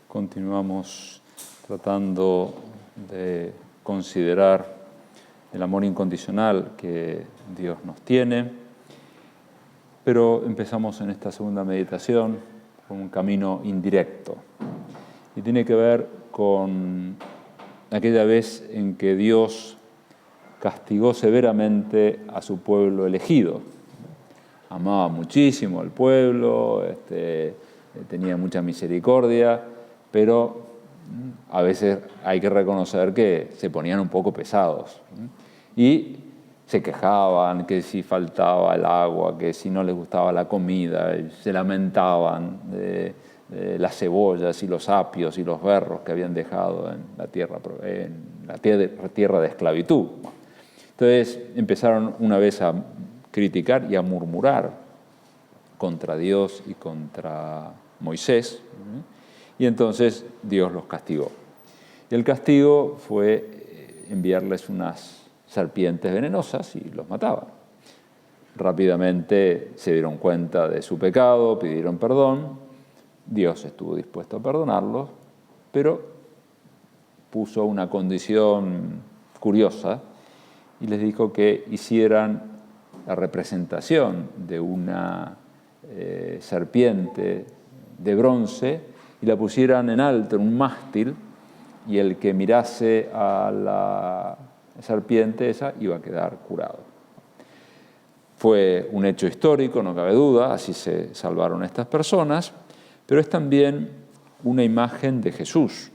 Continuamos tratando de considerar el amor incondicional que Dios nos tiene, pero empezamos en esta segunda meditación con un camino indirecto y tiene que ver con aquella vez en que Dios castigó severamente a su pueblo elegido. Amaba muchísimo al pueblo, tenía mucha misericordia, pero a veces hay que reconocer que se ponían un poco pesados y se quejaban que si faltaba el agua, que si no les gustaba la comida, y se lamentaban de las cebollas y los apios y los berros que habían dejado en la tierra de esclavitud. Entonces empezaron una vez a criticar y a murmurar contra Dios y contra Moisés, y entonces Dios los castigó. Y el castigo fue enviarles unas serpientes venenosas y los mataba. Rápidamente se dieron cuenta de su pecado, pidieron perdón, Dios estuvo dispuesto a perdonarlos, pero puso una condición curiosa y les dijo que hicieran la representación de una serpiente de bronce y la pusieran en alto, en un mástil, y el que mirase a la serpiente esa iba a quedar curado. Fue un hecho histórico, no cabe duda, así se salvaron estas personas, pero es también una imagen de Jesús.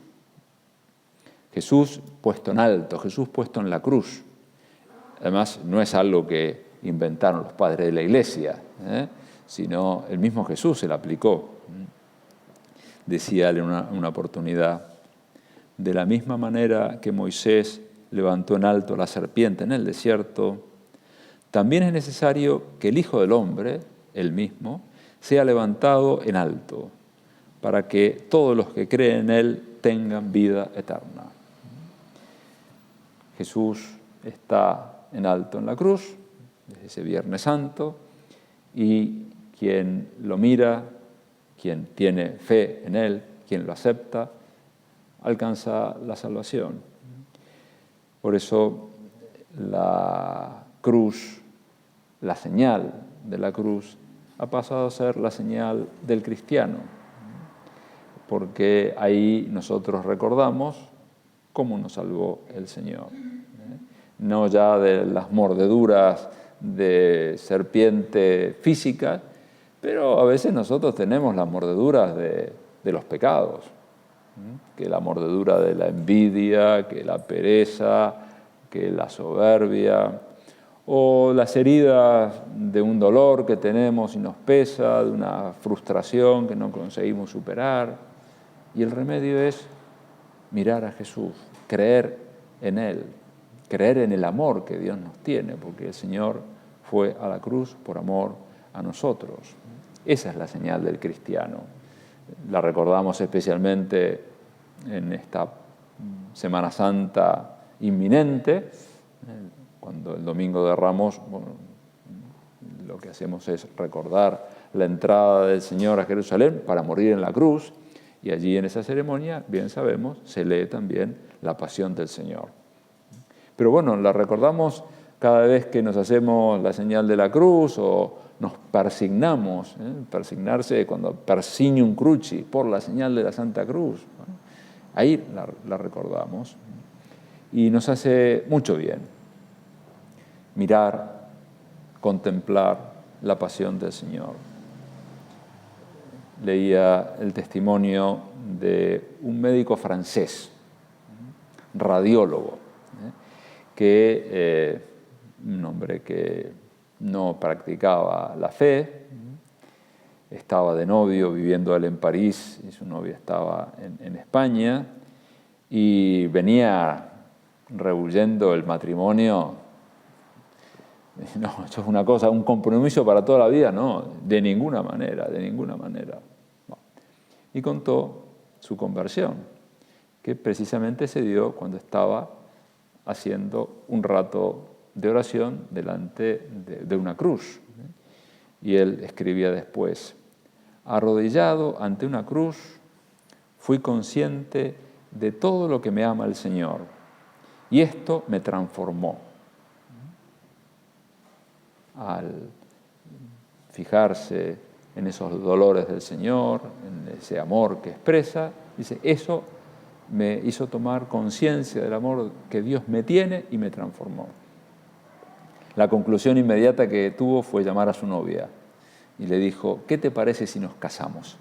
Jesús puesto en alto, Jesús puesto en la cruz. Además, no es algo que inventaron los padres de la Iglesia, sino el mismo Jesús se la aplicó. Decía en una oportunidad, de la misma manera que Moisés levantó en alto la serpiente en el desierto, también es necesario que el Hijo del Hombre, él mismo, sea levantado en alto, para que todos los que creen en él tengan vida eterna. Jesús está en alto en la cruz, desde ese Viernes Santo, y quien lo mira, quien tiene fe en él, quien lo acepta, alcanza la salvación. Por eso la cruz, la señal de la cruz, ha pasado a ser la señal del cristiano, porque ahí nosotros recordamos cómo nos salvó el Señor. No ya de las mordeduras de serpiente física, pero a veces nosotros tenemos las mordeduras de los pecados, que la mordedura de la envidia, que la pereza, que la soberbia, o las heridas de un dolor que tenemos y nos pesa, de una frustración que no conseguimos superar. Y el remedio es mirar a Jesús, creer en Él, creer en el amor que Dios nos tiene, porque el Señor fue a la cruz por amor a nosotros. Esa es la señal del cristiano. La recordamos especialmente en esta Semana Santa inminente, cuando el Domingo de Ramos, lo que hacemos es recordar la entrada del Señor a Jerusalén para morir en la cruz, y allí en esa ceremonia, bien sabemos, se lee también la pasión del Señor. Pero bueno, la recordamos cada vez que nos hacemos la señal de la cruz o nos persignamos, persignarse cuando persignum cruci, por la señal de la Santa Cruz. Ahí la recordamos y nos hace mucho bien mirar, contemplar la pasión del Señor. Leía el testimonio de un médico francés, radiólogo, que un hombre que no practicaba la fe, estaba de novio viviendo él en París y su novia estaba en España, y venía rehuyendo el matrimonio. No, eso es una cosa, un compromiso para toda la vida, no, de ninguna manera, de ninguna manera. No. Y contó su conversión, que precisamente se dio cuando estaba haciendo un rato de oración delante de una cruz. Y él escribía después, arrodillado ante una cruz, fui consciente de todo lo que me ama el Señor y esto me transformó. Al fijarse en esos dolores del Señor, en ese amor que expresa, dice, eso me hizo tomar conciencia del amor que Dios me tiene y me transformó. La conclusión inmediata que tuvo fue llamar a su novia y le dijo, ¿qué te parece si nos casamos?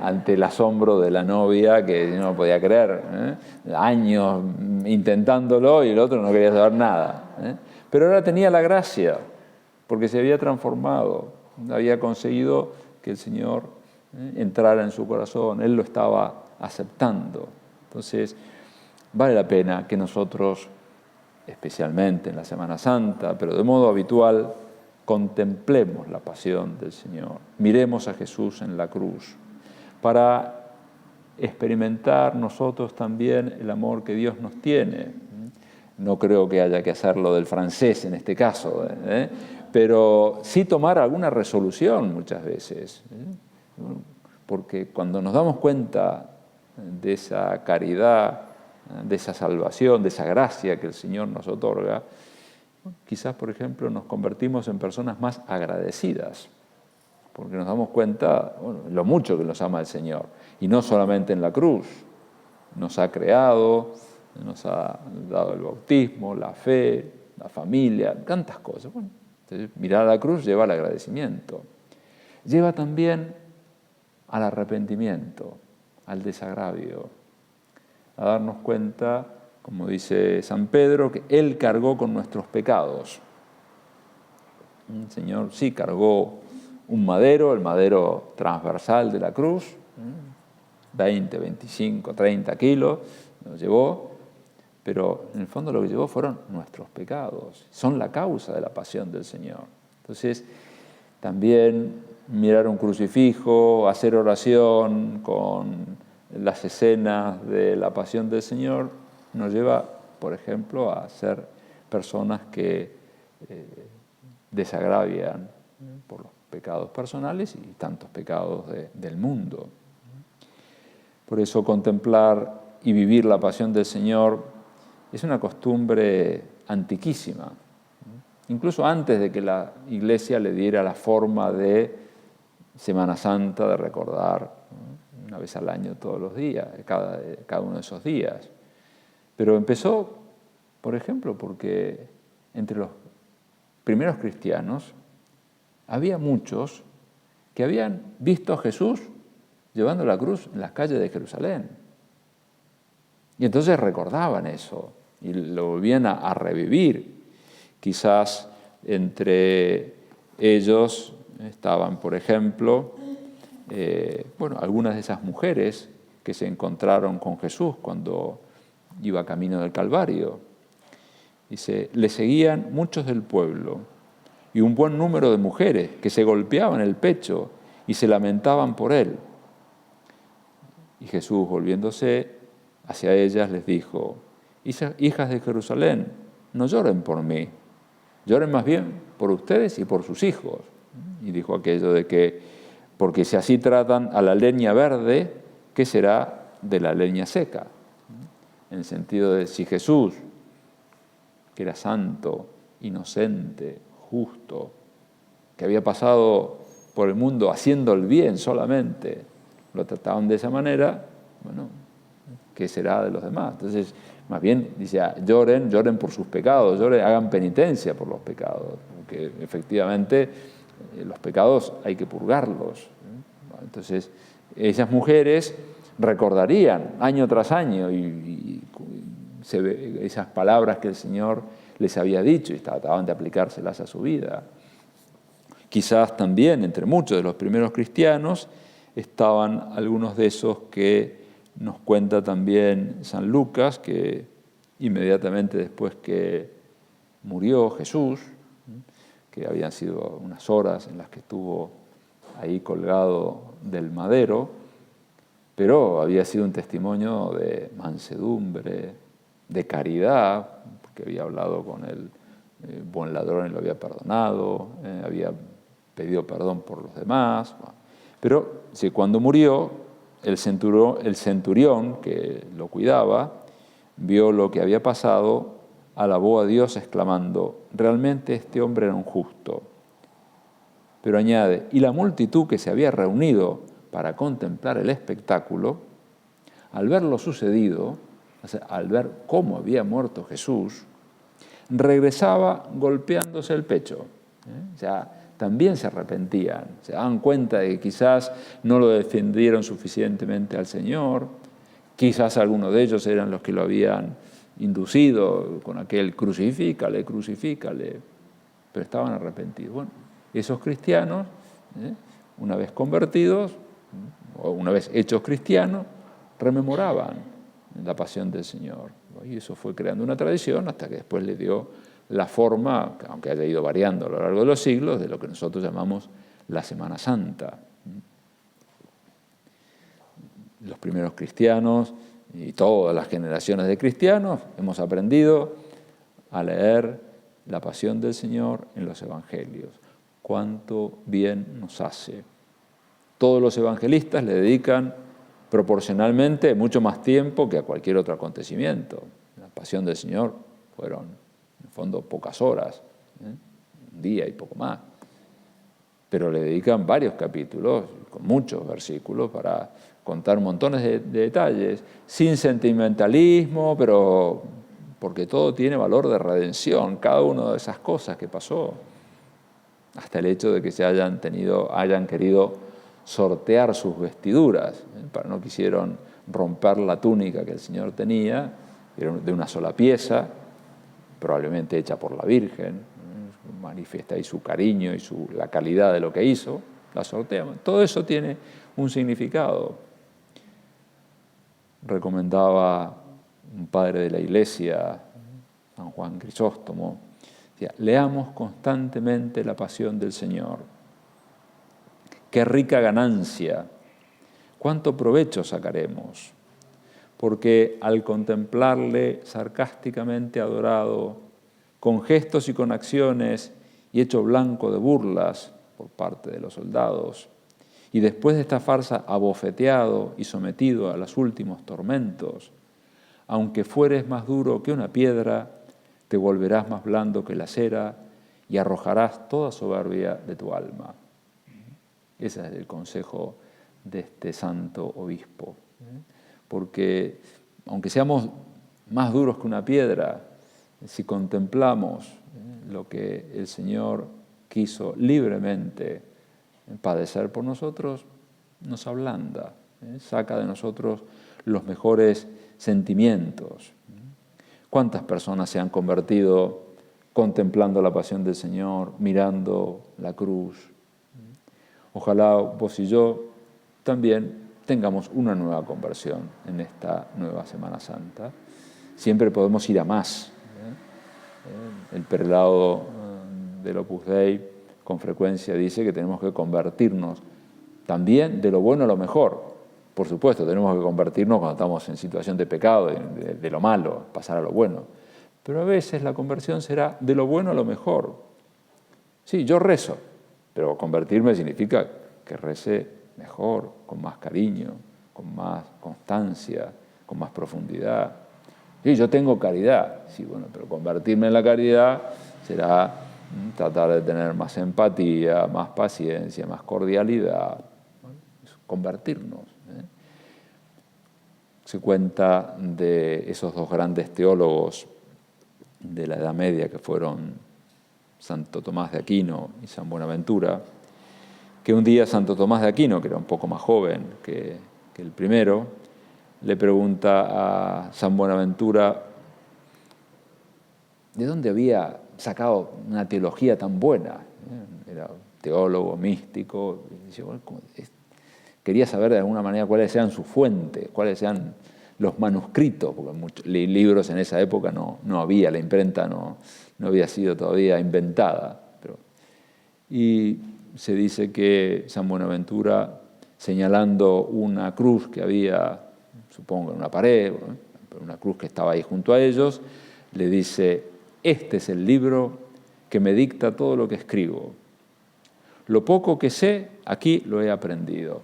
Ante el asombro de la novia, que no lo podía creer, años intentándolo y el otro no quería saber nada. Pero ahora tenía la gracia, porque se había transformado, había conseguido que el Señor entrara en su corazón, Él lo estaba aceptando. Entonces, vale la pena que nosotros, especialmente en la Semana Santa, pero de modo habitual, contemplemos la pasión del Señor, miremos a Jesús en la cruz, para experimentar nosotros también el amor que Dios nos tiene. No creo que haya que hacerlo del francés en este caso, pero sí tomar alguna resolución muchas veces, porque cuando nos damos cuenta de esa caridad, de esa salvación, de esa gracia que el Señor nos otorga, quizás, por ejemplo, nos convertimos en personas más agradecidas, porque nos damos cuenta, lo mucho que nos ama el Señor, y no solamente en la cruz, nos ha creado, nos ha dado el bautismo, la fe, la familia, tantas cosas. Entonces, mirar a la cruz lleva al agradecimiento, lleva también al arrepentimiento, al desagravio, a darnos cuenta, como dice San Pedro, que Él cargó con nuestros pecados. El Señor sí cargó un madero, el madero transversal de la cruz, 20, 25, 30 kilos, lo llevó, pero en el fondo lo que llevó fueron nuestros pecados, son la causa de la pasión del Señor. Entonces, también mirar un crucifijo, hacer oración con las escenas de la pasión del Señor, nos lleva, por ejemplo, a ser personas que desagravian por los pecados personales y tantos pecados del mundo. Por eso contemplar y vivir la pasión del Señor es una costumbre antiquísima, incluso antes de que la Iglesia le diera la forma de Semana Santa, de recordar una vez al año todos los días, cada uno de esos días. Pero empezó, por ejemplo, porque entre los primeros cristianos había muchos que habían visto a Jesús llevando la cruz en las calles de Jerusalén. Y entonces recordaban eso y lo volvían a revivir. Quizás entre ellos estaban, por ejemplo, algunas de esas mujeres que se encontraron con Jesús cuando iba camino del Calvario. Dice, le seguían muchos del pueblo y un buen número de mujeres que se golpeaban el pecho y se lamentaban por él. Y Jesús, volviéndose hacia ellas, les dijo, hijas de Jerusalén, no lloren por mí, lloren más bien por ustedes y por sus hijos. Y dijo aquello de que, porque si así tratan a la leña verde, ¿qué será de la leña seca? En el sentido de si Jesús, que era santo, inocente, justo, que había pasado por el mundo haciendo el bien solamente, lo trataban de esa manera, ¿qué será de los demás? Entonces, más bien, dice, lloren por sus pecados, hagan penitencia por los pecados, porque efectivamente los pecados hay que purgarlos. Entonces, esas mujeres recordarían año tras año y esas palabras que el Señor les había dicho y trataban de aplicárselas a su vida. Quizás también entre muchos de los primeros cristianos estaban algunos de esos que nos cuenta también San Lucas, que inmediatamente después que murió Jesús, que habían sido unas horas en las que estuvo ahí colgado del madero, pero había sido un testimonio de mansedumbre, de caridad, porque había hablado con el buen ladrón y lo había perdonado, había pedido perdón por los demás. Pero cuando murió, el centurión que lo cuidaba vio lo que había pasado, alabó a Dios exclamando, realmente este hombre era un justo. Pero añade, y la multitud que se había reunido para contemplar el espectáculo, al ver lo sucedido, o sea, al ver cómo había muerto Jesús, regresaba golpeándose el pecho. O sea, también se arrepentían, se daban cuenta de que quizás no lo defendieron suficientemente al Señor, quizás algunos de ellos eran los que lo habían inducido con aquel crucifícale, crucifícale, pero estaban arrepentidos. Bueno, esos cristianos, una vez convertidos, o una vez hechos cristianos, rememoraban la pasión del Señor. Y eso fue creando una tradición hasta que después le dio la forma, aunque haya ido variando a lo largo de los siglos, de lo que nosotros llamamos la Semana Santa. Los primeros cristianos y todas las generaciones de cristianos hemos aprendido a leer la pasión del Señor en los evangelios. Cuánto bien nos hace. Todos los evangelistas le dedican proporcionalmente mucho más tiempo que a cualquier otro acontecimiento. La pasión del Señor fueron, en el fondo, pocas horas, un día y poco más. Pero le dedican varios capítulos, con muchos versículos, para contar montones de detalles, sin sentimentalismo, pero porque todo tiene valor de redención, cada una de esas cosas que pasó. Hasta el hecho de que se hayan querido sortear sus vestiduras, no quisieron romper la túnica que el Señor tenía, era de una sola pieza, probablemente hecha por la Virgen, manifiesta ahí su cariño y la calidad de lo que hizo, la sorteamos. Todo eso tiene un significado. Recomendaba un padre de la Iglesia, San Juan Crisóstomo, decía, leamos constantemente la pasión del Señor. Qué rica ganancia, cuánto provecho sacaremos, porque al contemplarle sarcásticamente adorado, con gestos y con acciones y hecho blanco de burlas por parte de los soldados, y después de esta farsa abofeteado y sometido a los últimos tormentos, aunque fueres más duro que una piedra, te volverás más blando que la cera y arrojarás toda soberbia de tu alma. Ese es el consejo de este santo obispo. Porque aunque seamos más duros que una piedra, si contemplamos lo que el Señor quiso libremente padecer por nosotros, nos ablanda, saca de nosotros los mejores sentimientos. ¿Cuántas personas se han convertido contemplando la pasión del Señor, mirando la cruz? Ojalá vos y yo también tengamos una nueva conversión en esta nueva Semana Santa. Siempre podemos ir a más. El prelado del Opus Dei con frecuencia dice que tenemos que convertirnos también de lo bueno a lo mejor. Por supuesto, tenemos que convertirnos cuando estamos en situación de pecado, de lo malo, pasar a lo bueno. Pero a veces la conversión será de lo bueno a lo mejor. Sí, yo rezo, pero convertirme significa que rece mejor, con más cariño, con más constancia, con más profundidad. Sí, yo tengo caridad, sí, bueno, pero convertirme en la caridad será tratar de tener más empatía, más paciencia, más cordialidad, convertirnos. Se cuenta de esos dos grandes teólogos de la Edad Media que fueron Santo Tomás de Aquino y San Buenaventura, que un día Santo Tomás de Aquino, que era un poco más joven que el primero, le pregunta a San Buenaventura de dónde había sacado una teología tan buena. Era teólogo, místico. Quería saber de alguna manera cuáles sean sus fuentes, cuáles sean los manuscritos, porque muchos libros en esa época no había, la imprenta no había sido todavía inventada. Y se dice que San Buenaventura, señalando una cruz que había, supongo, en una pared, una cruz que estaba ahí junto a ellos, le dice, este es el libro que me dicta todo lo que escribo. Lo poco que sé, aquí lo he aprendido.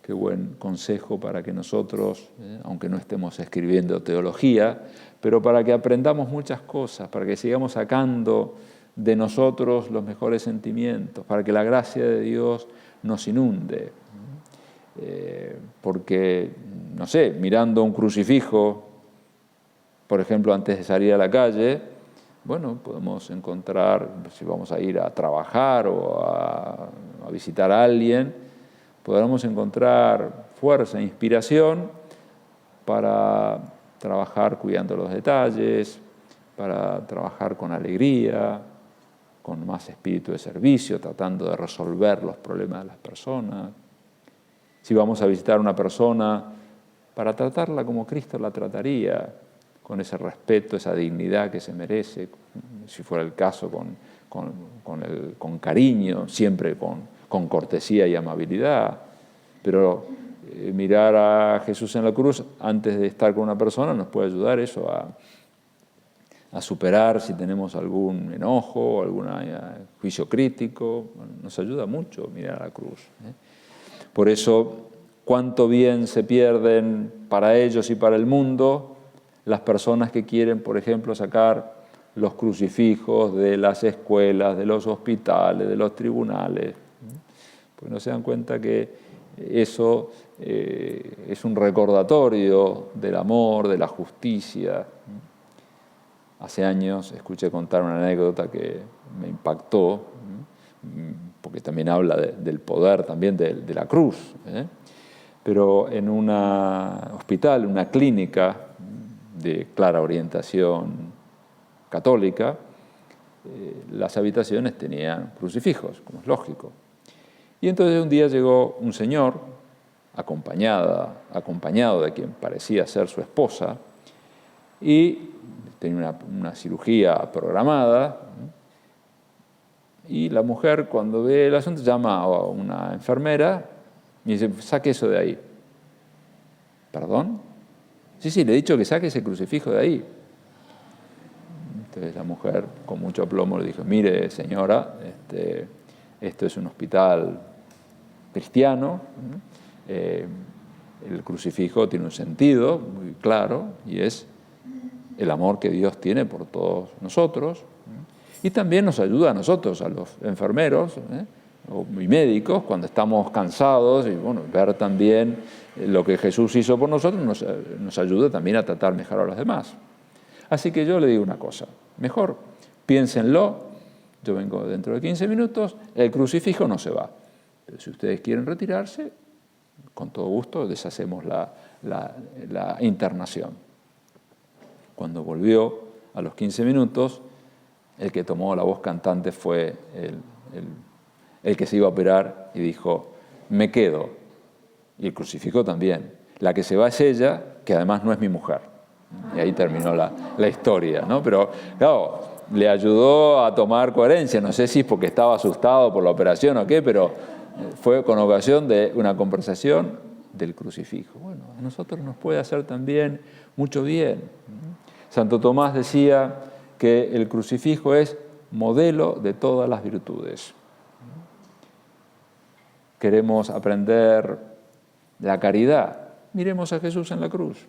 Qué buen consejo para que nosotros, aunque no estemos escribiendo teología, pero para que aprendamos muchas cosas, para que sigamos sacando de nosotros los mejores sentimientos, para que la gracia de Dios nos inunde. Porque, no sé, mirando un crucifijo, por ejemplo, antes de salir a la calle, bueno, podemos encontrar, si vamos a ir a trabajar o a visitar a alguien, podremos encontrar fuerza e inspiración para trabajar cuidando los detalles, para trabajar con alegría, con más espíritu de servicio, tratando de resolver los problemas de las personas. Si vamos a visitar a una persona, para tratarla como Cristo la trataría, con ese respeto, esa dignidad que se merece, si fuera el caso, con cariño, siempre con cortesía y amabilidad. Pero mirar a Jesús en la cruz antes de estar con una persona nos puede ayudar eso a superar si tenemos algún enojo o algún juicio crítico. Nos ayuda mucho mirar a la cruz. Por eso, cuánto bien se pierden para ellos y para el mundo las personas que quieren, por ejemplo, sacar los crucifijos de las escuelas, de los hospitales, de los tribunales. Porque no se dan cuenta que eso es un recordatorio del amor, de la justicia. Hace años escuché contar una anécdota que me impactó, porque también habla del poder también de la cruz. Pero en un hospital, una clínica de clara orientación católica, las habitaciones tenían crucifijos, como es lógico. Y entonces un día llegó un señor, acompañado de quien parecía ser su esposa, y tenía una cirugía programada, y la mujer, cuando ve el asunto, llama a una enfermera y dice: saque eso de ahí. ¿Perdón? Sí, le he dicho que saque ese crucifijo de ahí. Entonces la mujer, con mucho aplomo, le dijo: mire, señora, esto es un hospital cristiano, el crucifijo tiene un sentido muy claro, y es el amor que Dios tiene por todos nosotros, y también nos ayuda a nosotros, a los enfermeros y médicos, cuando estamos cansados, y bueno, ver también lo que Jesús hizo por nosotros nos ayuda también a tratar mejor a los demás. Así que yo le digo una cosa: mejor piénsenlo, yo vengo dentro de 15 minutos, el crucifijo no se va. Pero si ustedes quieren retirarse, con todo gusto deshacemos la internación. Cuando volvió a los 15 minutos, el que tomó la voz cantante fue el que se iba a operar y dijo: me quedo. Y el crucifijo también. La que se va es ella, que además no es mi mujer. Y ahí terminó la historia, ¿no? Pero, claro, le ayudó a tomar coherencia. No sé si es porque estaba asustado por la operación o qué, pero fue con ocasión de una conversación del crucifijo. Bueno, a nosotros nos puede hacer también mucho bien. Santo Tomás decía que el crucifijo es modelo de todas las virtudes. Queremos aprender la caridad, miremos a Jesús en la cruz.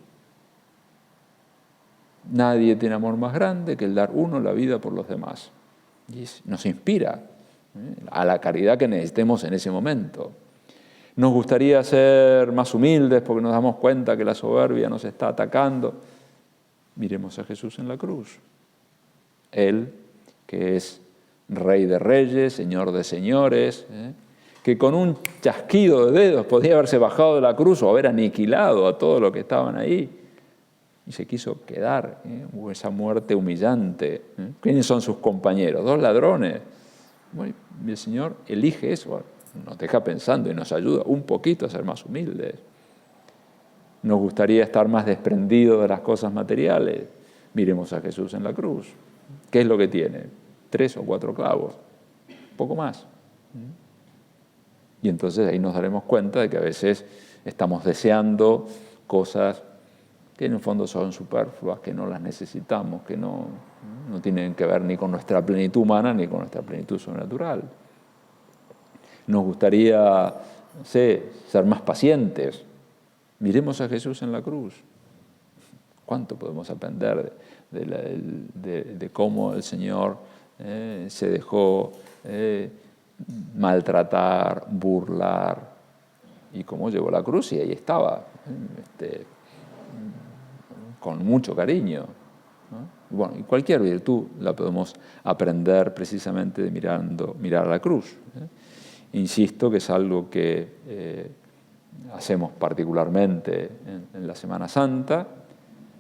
Nadie tiene amor más grande que el dar uno la vida por los demás. Y nos inspira a la caridad que necesitemos en ese momento. Nos gustaría ser más humildes porque nos damos cuenta que la soberbia nos está atacando. Miremos a Jesús en la cruz. Él, que es Rey de Reyes, Señor de Señores, que con un chasquido de dedos podía haberse bajado de la cruz o haber aniquilado a todos los que estaban ahí, y se quiso quedar, esa muerte humillante. ¿Quiénes son sus compañeros? 2 ladrones. Bueno, el Señor elige eso, nos deja pensando y nos ayuda un poquito a ser más humildes. Nos gustaría estar más desprendidos de las cosas materiales. Miremos a Jesús en la cruz. ¿Qué es lo que tiene? 3 o 4 clavos, poco más. Y entonces ahí nos daremos cuenta de que a veces estamos deseando cosas que en el fondo son superfluas, que no las necesitamos, que no tienen que ver ni con nuestra plenitud humana ni con nuestra plenitud sobrenatural. Nos gustaría no sé, ser más pacientes. Miremos a Jesús en la cruz. ¿Cuánto podemos aprender de cómo el Señor se dejó maltratar, burlar, y cómo llevó la cruz y ahí estaba, con mucho cariño, ¿no? Bueno, y cualquier virtud la podemos aprender precisamente de mirar a la cruz. Insisto que es algo que hacemos particularmente en la Semana Santa,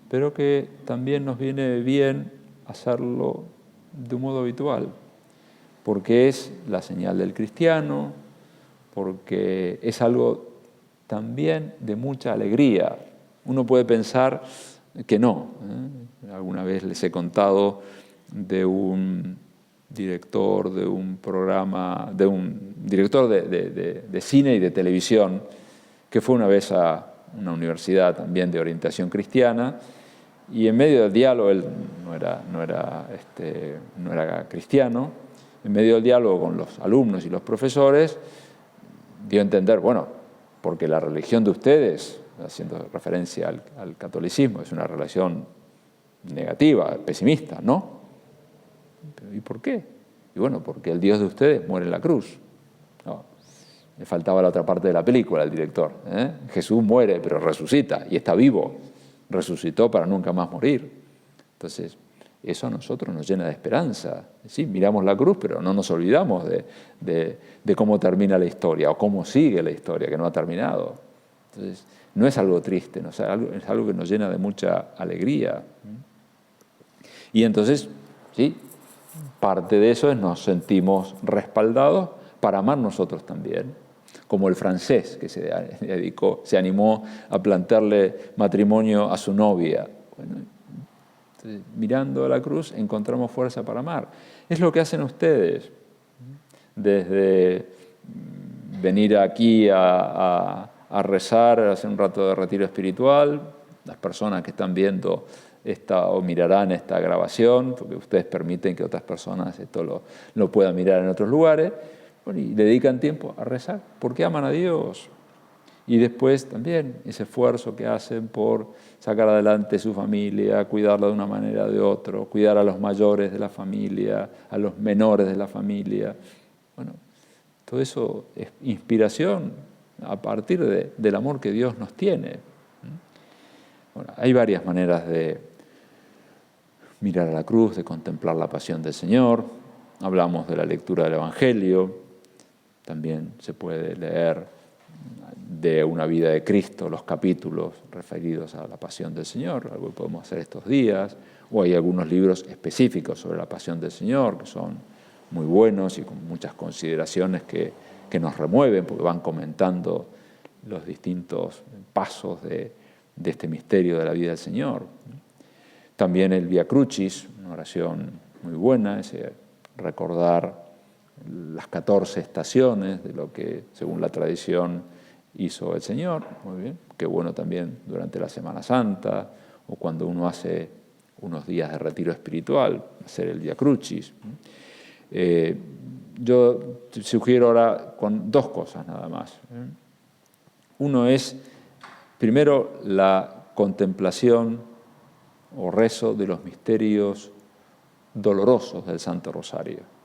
pero que también nos viene bien hacerlo de un modo habitual, porque es la señal del cristiano, porque es algo también de mucha alegría. Uno puede pensar que no. Alguna vez les he contado de un director de un programa, de un director de cine y de televisión, que fue una vez a una universidad también de orientación cristiana, y en medio del diálogo, él no era cristiano, en medio del diálogo con los alumnos y los profesores, dio a entender, bueno, porque la religión de ustedes, haciendo referencia al catolicismo, es una religión negativa, pesimista, ¿no? ¿Y por qué? Y bueno, porque el Dios de ustedes muere en la cruz. No, le faltaba la otra parte de la película al director. Jesús muere, pero resucita y está vivo. Resucitó para nunca más morir. Entonces, eso a nosotros nos llena de esperanza. Sí, miramos la cruz, pero no nos olvidamos de cómo termina la historia o cómo sigue la historia, que no ha terminado. Entonces, no es algo triste, ¿no? Es algo que nos llena de mucha alegría. Y entonces, sí, parte de eso es nos sentimos respaldados para amar nosotros también. Como el francés que se animó a plantearle matrimonio a su novia. Bueno, entonces, mirando a la cruz encontramos fuerza para amar. Es lo que hacen ustedes. Desde venir aquí a rezar, a hacer un rato de retiro espiritual, las personas que están viendo o mirarán esta grabación, porque ustedes permiten que otras personas esto lo puedan mirar en otros lugares, bueno, y dedican tiempo a rezar, porque aman a Dios. Y después también ese esfuerzo que hacen por sacar adelante su familia, cuidarla de una manera o de otra, cuidar a los mayores de la familia, a los menores de la familia. Bueno, todo eso es inspiración a partir del amor que Dios nos tiene. Bueno, hay varias maneras de mirar a la cruz, de contemplar la pasión del Señor. Hablamos de la lectura del Evangelio. También se puede leer de una vida de Cristo los capítulos referidos a la pasión del Señor, algo que podemos hacer estos días, o hay algunos libros específicos sobre la pasión del Señor que son muy buenos y con muchas consideraciones que nos remueven porque van comentando los distintos pasos de este misterio de la vida del Señor. También el Via Crucis, una oración muy buena, ese recordar las 14 estaciones de lo que, según la tradición, hizo el Señor. Muy bien. Qué bueno también durante la Semana Santa o cuando uno hace unos días de retiro espiritual, hacer el Via Crucis. Yo te sugiero ahora con dos cosas nada más. Uno es, primero, la contemplación o rezo de los misterios dolorosos del Santo Rosario.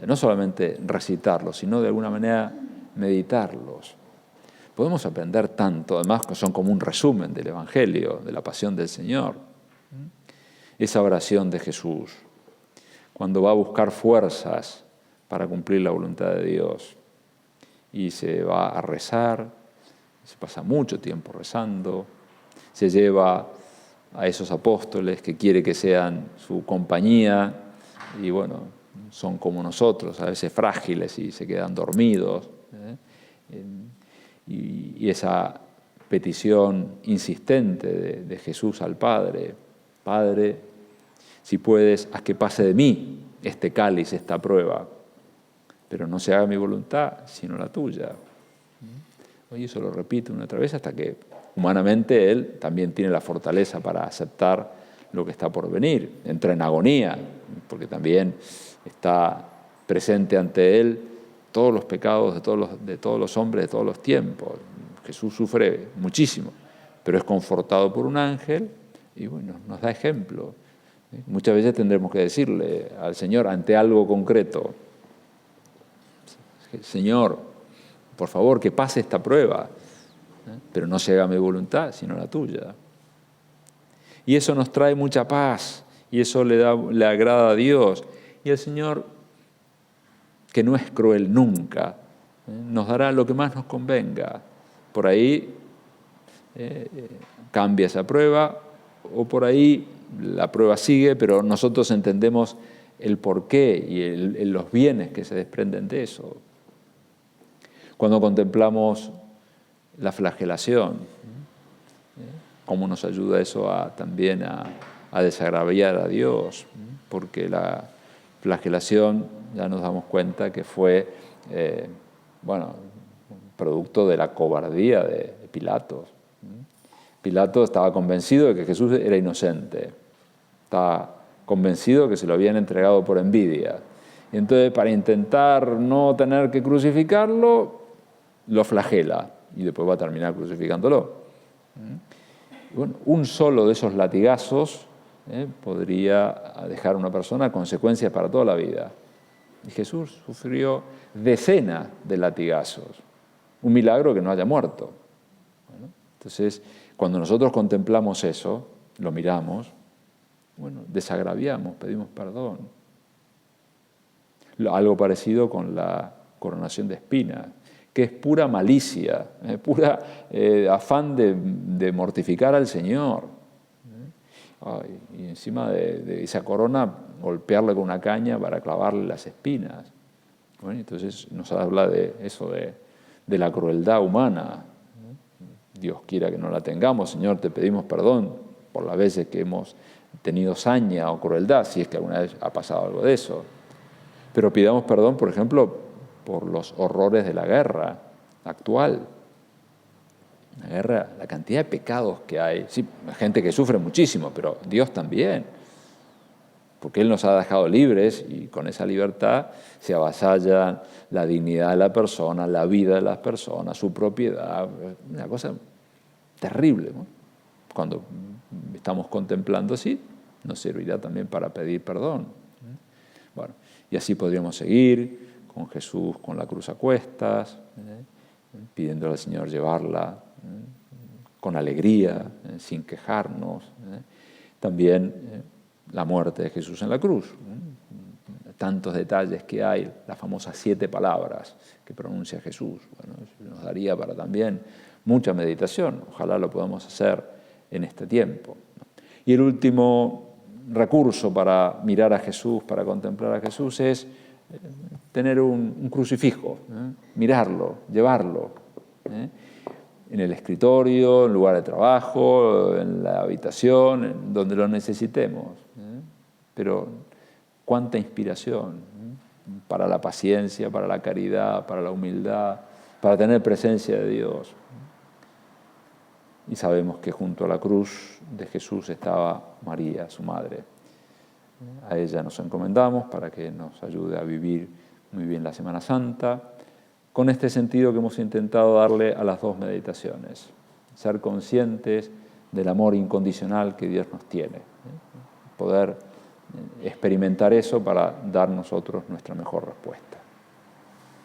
No solamente recitarlos, sino de alguna manera meditarlos. Podemos aprender tanto, además que son como un resumen del Evangelio, de la pasión del Señor. Esa oración de Jesús, cuando va a buscar fuerzas para cumplir la voluntad de Dios y se va a rezar, se pasa mucho tiempo rezando, se lleva a esos apóstoles que quiere que sean su compañía y bueno, son como nosotros, a veces frágiles y se quedan dormidos. Y esa petición insistente de Jesús al Padre, Padre, si puedes, haz que pase de mí este cáliz, esta prueba, pero no se haga mi voluntad, sino la tuya. Y eso lo repite una y otra vez hasta que humanamente él también tiene la fortaleza para aceptar lo que está por venir. Entra en agonía, porque también está presente ante él todos los pecados de todos los hombres de todos los tiempos. Jesús sufre muchísimo, pero es confortado por un ángel y bueno, nos da ejemplo. Muchas veces tendremos que decirle al Señor ante algo concreto: Señor, por favor, que pase esta prueba, pero no se haga mi voluntad, sino la tuya. Y eso nos trae mucha paz, y eso le agrada a Dios. Y el Señor, que no es cruel nunca, nos dará lo que más nos convenga. Por ahí cambia esa prueba, o por ahí la prueba sigue, pero nosotros entendemos el porqué y los bienes que se desprenden de eso. Cuando contemplamos la flagelación, cómo nos ayuda eso también a desagraviar a Dios, porque la flagelación ya nos damos cuenta que fue producto de la cobardía de Pilato. Pilato estaba convencido de que Jesús era inocente, estaba convencido que se lo habían entregado por envidia. Y entonces, para intentar no tener que crucificarlo, lo flagela y después va a terminar crucificándolo. Y bueno, un solo de esos latigazos podría dejar a una persona consecuencias para toda la vida. Y Jesús sufrió decenas de latigazos. Un milagro que no haya muerto. Bueno, entonces, cuando nosotros contemplamos eso, lo miramos, desagraviamos, pedimos perdón. Algo parecido con la coronación de espinas, que es pura malicia, pura afán de mortificar al Señor. Y encima de esa corona, golpearle con una caña para clavarle las espinas. Bueno, entonces nos habla de eso, de la crueldad humana. Dios quiera que no la tengamos. Señor, te pedimos perdón por las veces que hemos tenido saña o crueldad, si es que alguna vez ha pasado algo de eso. Pero pidamos perdón, por ejemplo, por los horrores de la guerra actual. La guerra, la cantidad de pecados que hay. Sí, gente que sufre muchísimo, pero Dios también. Porque Él nos ha dejado libres y con esa libertad se avasalla la dignidad de la persona, la vida de las personas, su propiedad. Una cosa terrible, ¿no? Cuando estamos contemplando así, nos servirá también para pedir perdón. Bueno, y así podríamos seguir con Jesús con la cruz a cuestas, pidiéndole al Señor llevarla con alegría, sin quejarnos. También la muerte de Jesús en la cruz. Tantos detalles que hay, las famosas 7 palabras que pronuncia Jesús. Bueno, eso nos daría para también mucha meditación. Ojalá lo podamos hacer en este tiempo. Y el último recurso para mirar a Jesús, para contemplar a Jesús, es tener un crucifijo, mirarlo, llevarlo, en el escritorio, en lugar de trabajo, en la habitación, en donde lo necesitemos. Pero cuánta inspiración para la paciencia, para la caridad, para la humildad, para tener presencia de Dios. Y sabemos que junto a la cruz de Jesús estaba María, su madre. A ella nos encomendamos para que nos ayude a vivir muy bien la Semana Santa, con este sentido que hemos intentado darle a las 2 meditaciones. Ser conscientes del amor incondicional que Dios nos tiene. Poder experimentar eso para dar nosotros nuestra mejor respuesta.